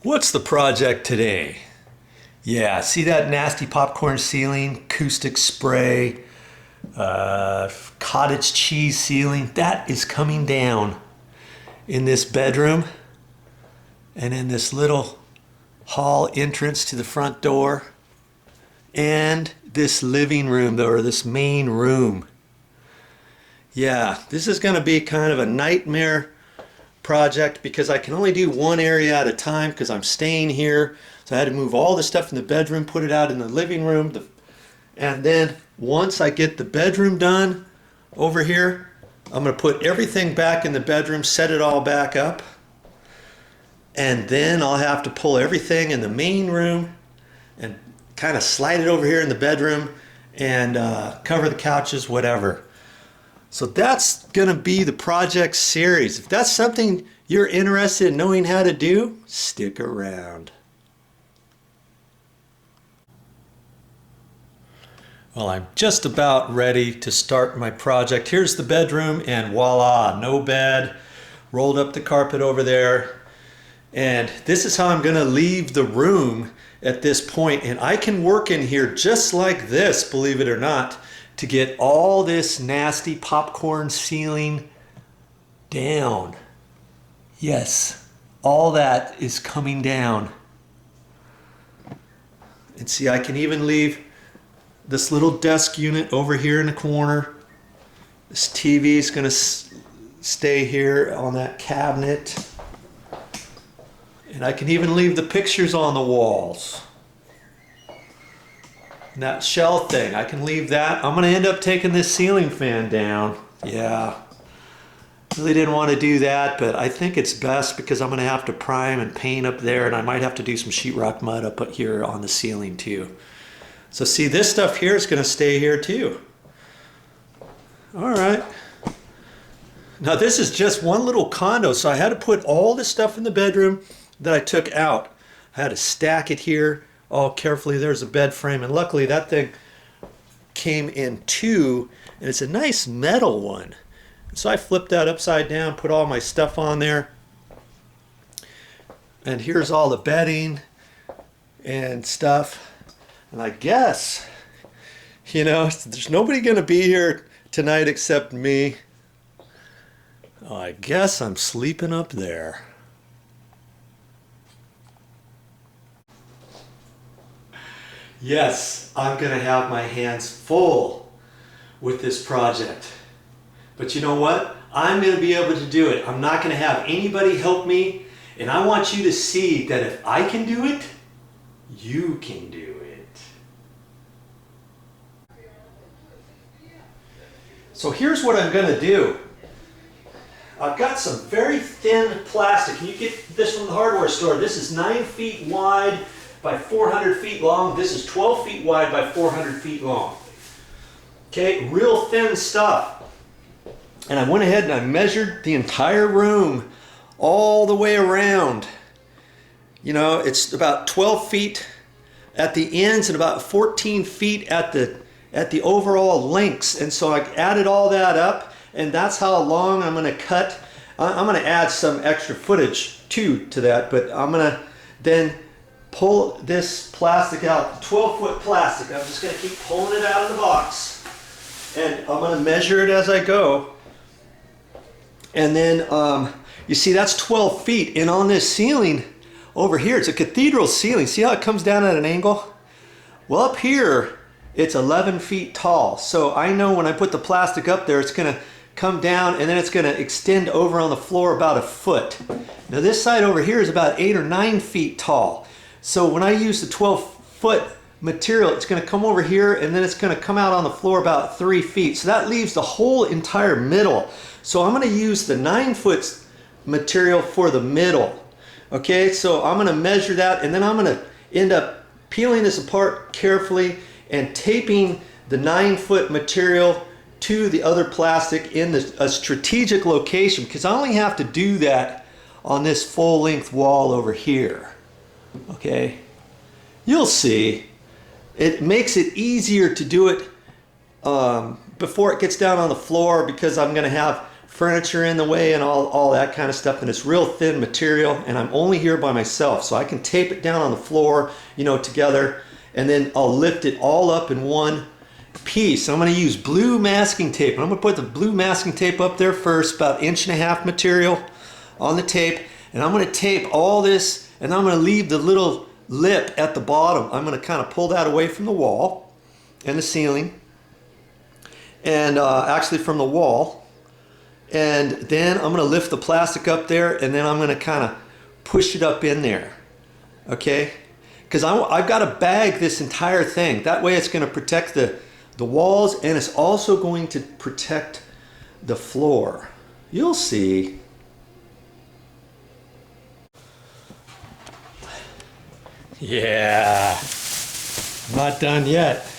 What's the project today? Yeah, see that nasty popcorn ceiling, acoustic spray, cottage cheese ceiling? That is coming down in this bedroom and in this little hall entrance to the front door and this living room, or this main room. Yeah, this is going to be kind of a nightmare project because I can only do one area at a time because I'm staying here. So I had to move all the stuff in the bedroom, put it out in the living room, and then once I get the bedroom done over here, I'm going to put everything back in the bedroom, set it all back up, and then I'll have to pull everything in the main room and kind of slide it over here in the bedroom and cover the couches, whatever. So that's going to be the project series. If that's something you're interested in knowing how to do, stick around. Well, I'm just about ready to start my project. Here's the bedroom, and voila, no bed. Rolled up the carpet over there. And this is how I'm going to leave the room at this point. And I can work in here just like this, believe it or not, to get all this nasty popcorn ceiling down. Yes, all that is coming down. And see, I can even leave this little desk unit over here in the corner. This TV is going to stay here on that cabinet. And I can even leave the pictures on the walls. And that shell thing, I can leave that. I'm going to end up taking this ceiling fan down. Yeah. Really didn't want to do that, but I think it's best because I'm going to have to prime and paint up there, and I might have to do some sheetrock mud up here on the ceiling too. So see, this stuff here is going to stay here too. All right. Now this is just one little condo, so I had to put all the stuff in the bedroom that I took out. I had to stack it here all carefully. There's a bed frame, and luckily that thing came in two, and it's a nice metal one. So I flipped that upside down, put all my stuff on there, and here's all the bedding and stuff. And I guess, you know, there's nobody going to be here tonight except me. Oh, I guess I'm sleeping up there. Yes, I'm going to have my hands full with this project. But you know what? I'm going to be able to do it. I'm not going to have anybody help me. And I want you to see that if I can do it, you can do it. So here's what I'm going to do. I've got some very thin plastic. You get this from the hardware store. This is 9 feet wide by 400 feet long. This is 12 feet wide by 400 feet long. Okay, real thin stuff. And I went ahead and I measured the entire room all the way around. You know, it's about 12 feet at the ends and about 14 feet at the overall lengths. And so I added all that up, and that's how long I'm going to cut. I'm going to add some extra footage too to that, but I'm going to then pull this plastic out, 12-foot plastic. I'm just going to keep pulling it out of the box, and I'm going to measure it as I go. And then you see that's 12 feet, and on this ceiling over here, it's a cathedral ceiling. See how it comes down at an angle? Well, up here it's 11 feet tall, so I know when I put the plastic up there, it's going to come down and then it's going to extend over on the floor about a foot. Now this side over here is about 8 or 9 feet tall. So when I use the 12-foot material, it's going to come over here and then it's going to come out on the floor about 3 feet. So that leaves the whole entire middle. So I'm going to use the 9-foot material for the middle. Okay, so I'm going to measure that, and then I'm going to end up peeling this apart carefully and taping the 9-foot material to the other plastic in a strategic location, because I only have to do that on this full-length wall over here. Okay, you'll see. It makes it easier to do it before it gets down on the floor, because I'm going to have furniture in the way and all that kind of stuff, and it's real thin material, and I'm only here by myself, so I can tape it down on the floor, you know, together, and then I'll lift it all up in one piece. I'm going to use blue masking tape, and I'm going to put the blue masking tape up there first, about 1.5 inch material on the tape, and I'm going to tape all this, and I'm going to leave the little lip at the bottom. I'm going to kind of pull that away from the wall and the ceiling, and actually from the wall, and then I'm going to lift the plastic up there, and then I'm going to kind of push it up in there, okay? Because I've got to bag this entire thing. That way it's going to protect the walls, and it's also going to protect the floor. You'll see. Yeah, not done yet.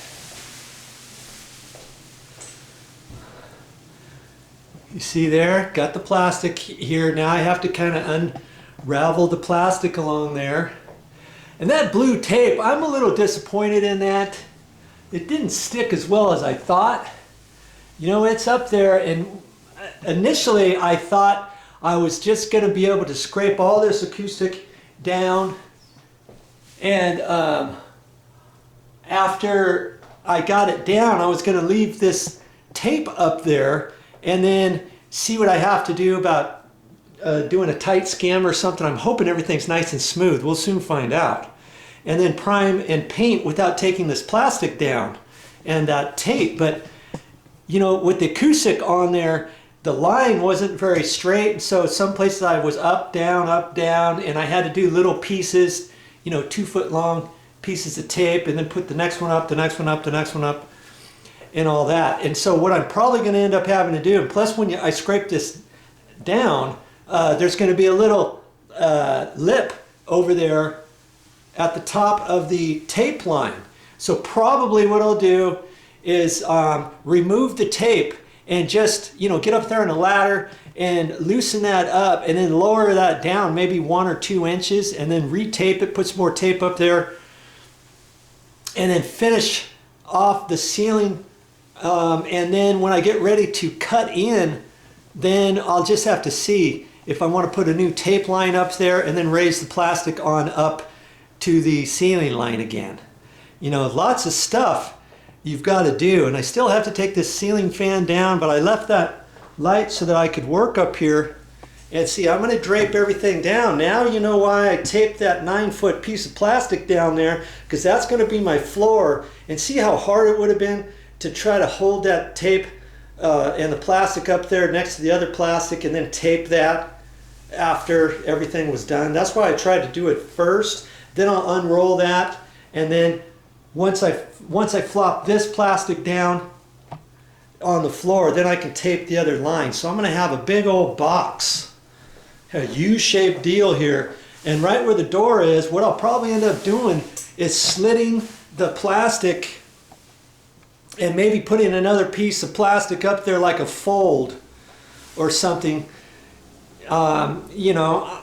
You see there, got the plastic here. Now I have to kind of unravel the plastic along there. And that blue tape, I'm a little disappointed in that. It didn't stick as well as I thought. You know, it's up there, and initially I thought I was just going to be able to scrape all this acoustic down, and after I got it down, I was going to leave this tape up there and then see what I have to do about doing a tight skim or something. I'm hoping everything's nice and smooth. We'll soon find out. And then prime and paint without taking this plastic down and that tape. But you know, with the acoustic on there, the line wasn't very straight, and so some places I was up, down, and I had to do little pieces, you know, 2 foot long pieces of tape, and then put the next one up, the next one up, the next one up, and all that. And so what I'm probably going to end up having to do, and plus when I scrape this down, there's going to be a little lip over there at the top of the tape line. So probably what I'll do is remove the tape and just, you know, get up there on a ladder and loosen that up, and then lower that down maybe 1 or 2 inches, and then retape it, put some more tape up there, and then finish off the ceiling. And then when I get ready to cut in, then I'll just have to see if I want to put a new tape line up there and then raise the plastic on up to the ceiling line again. You know, lots of stuff you've got to do, and I still have to take this ceiling fan down, but I left that light so that I could work up here. And see, I'm going to drape everything down. Now you know why I taped that 9-foot piece of plastic down there, because that's going to be my floor. And see how hard it would have been to try to hold that tape and the plastic up there next to the other plastic, and then tape that after everything was done. That's why I tried to do it first. Then I'll unroll that, and then once I flop this plastic down on the floor, then I can tape the other line. So I'm going to have a big old box, a U-shaped deal here. And right where the door is, what I'll probably end up doing is slitting the plastic and maybe putting another piece of plastic up there like a fold or something. You know,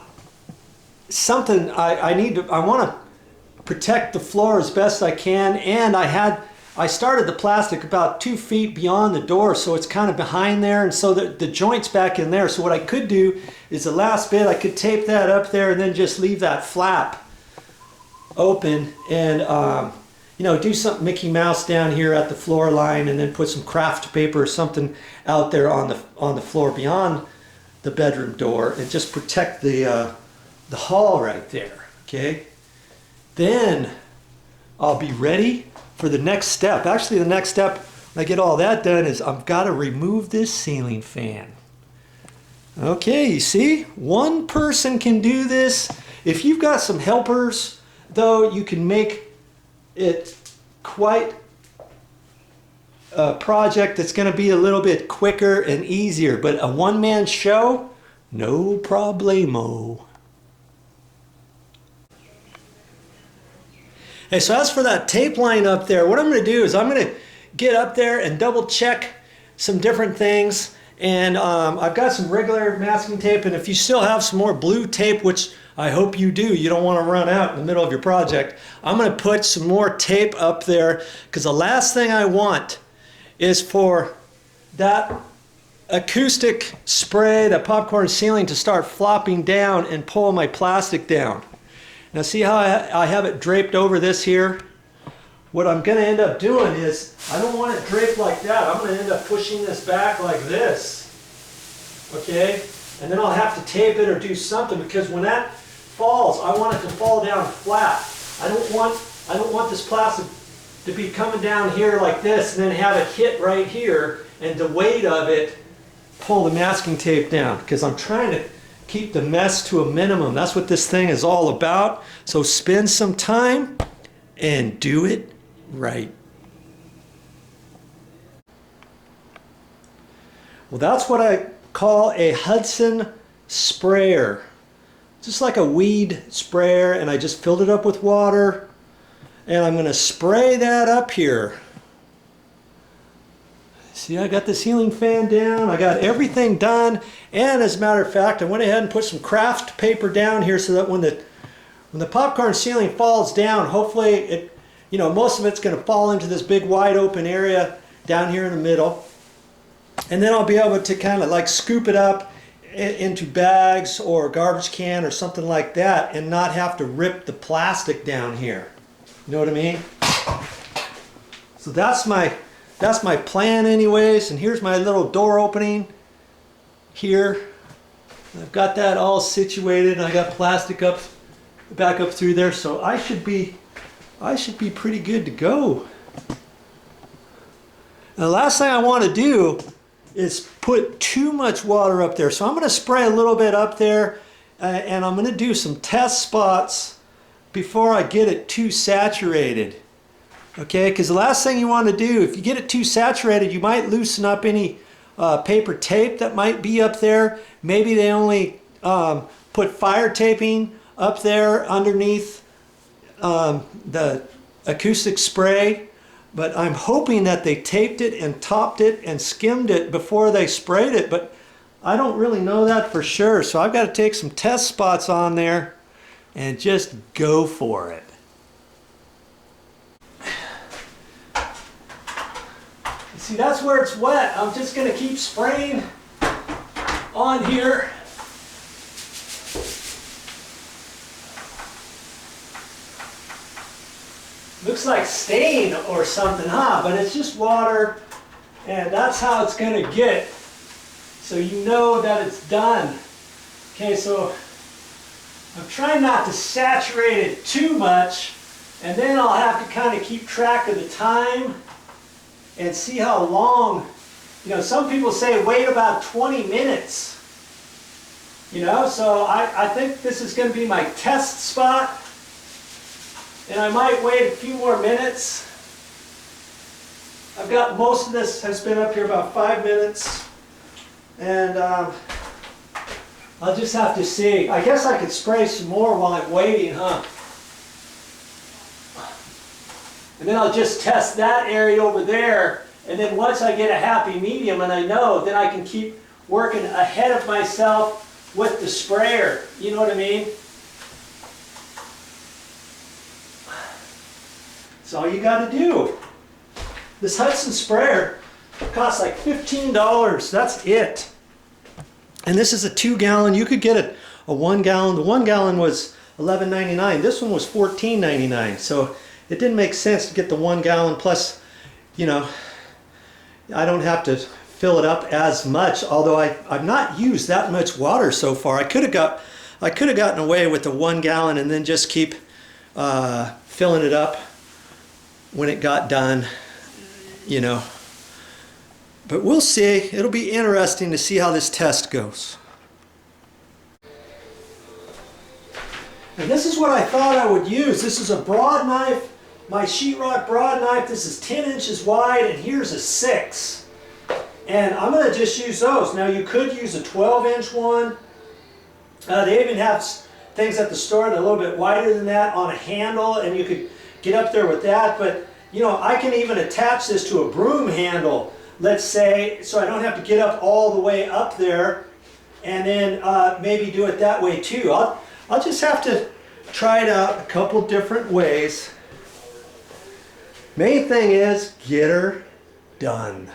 something I want to protect the floor as best I can, and I started the plastic about 2 feet beyond the door, so it's kind of behind there, and so the joint's back in there. So what I could do is the last bit, I could tape that up there and then just leave that flap open, and you know, do something Mickey Mouse down here at the floor line, and then put some craft paper or something out there on the floor beyond the bedroom door, and just protect the hall right there. Okay. Then I'll be ready for the next step. Actually, the next step when I get all that done is I've got to remove this ceiling fan. Okay, you see? One person can do this. If you've got some helpers, though, you can make it quite a project that's going to be a little bit quicker and easier. But a one-man show, no problemo. Hey, so as for that tape line up there, what I'm going to do is I'm going to get up there and double check some different things. And I've got some regular masking tape, and if you still have some more blue tape, which I hope you do, you don't want to run out in the middle of your project, I'm going to put some more tape up there, because the last thing I want is for that acoustic spray, the popcorn ceiling, to start flopping down and pull my plastic down. Now see how I have it draped over this here? What I'm going to end up doing is, I don't want it draped like that. I'm going to end up pushing this back like this. Okay? And then I'll have to tape it or do something, because when that falls, I want it to fall down flat. I don't want this plastic to be coming down here like this and then have it hit right here and the weight of it pull the masking tape down, because I'm trying to keep the mess to a minimum. That's what this thing is all about. So spend some time and do it right. Well, that's what I call a Hudson sprayer. Just like a weed sprayer, and I just filled it up with water, and I'm going to spray that up here. See, I got the ceiling fan down, I got everything done, and as a matter of fact, I went ahead and put some craft paper down here so that when the popcorn ceiling falls down, hopefully it, you know, most of it's going to fall into this big wide open area down here in the middle, and then I'll be able to kind of like scoop it up into bags or a garbage can or something like that and not have to rip the plastic down here. You know what I mean? So that's my plan anyways, and here's my little door opening here. I've got that all situated, and I got plastic back up through there, so I should be pretty good to go. And the last thing I want to do is put too much water up there. So I'm going to spray a little bit up there, and I'm going to do some test spots before I get it too saturated. Okay, because the last thing you want to do, if you get it too saturated, you might loosen up any paper tape that might be up there. Maybe they only put fire taping up there underneath the acoustic spray. But I'm hoping that they taped it and topped it and skimmed it before they sprayed it. But I don't really know that for sure. So I've got to take some test spots on there and just go for it. See, that's where it's wet. I'm just going to keep spraying on here. Looks like stain or something, huh? But it's just water, and that's how it's going to get. So you know that it's done. Okay, so I'm trying not to saturate it too much, and then I'll have to kind of keep track of the time and see how long. You know, some people say wait about 20 minutes. You know, so I think this is going to be my test spot. And I might wait a few more minutes. I've got most of this has been up here about 5 minutes. And I'll just have to see. I guess I could spray some more while I'm waiting, huh? And then I'll just test that area over there. And then once I get a happy medium and I know, then I can keep working ahead of myself with the sprayer. You know what I mean? That's all you got to do. This Hudson sprayer costs like $15. That's it. And this is a 2-gallon. You could get a 1 gallon. The 1 gallon was $11.99. This one was $14.99. So it didn't make sense to get the 1 gallon. Plus, you know, I don't have to fill it up as much. Although I've not used that much water so far. I could have gotten away with the 1 gallon and then just keep filling it up when it got done, you know. But we'll see. It'll be interesting to see how this test goes. And this is what I thought I would use. This is a broad knife, my sheetrock broad knife. This is 10 inches wide, and here's a 6. And I'm going to just use those. Now you could use a 12-inch one. They even have things at the store that are a little bit wider than that on a handle, and you could get up there with that. But you know, I can even attach this to a broom handle, let's say, so I don't have to get up all the way up there, and then maybe do it that way too. I'll just have to try it out a couple different ways. Main thing is get her done.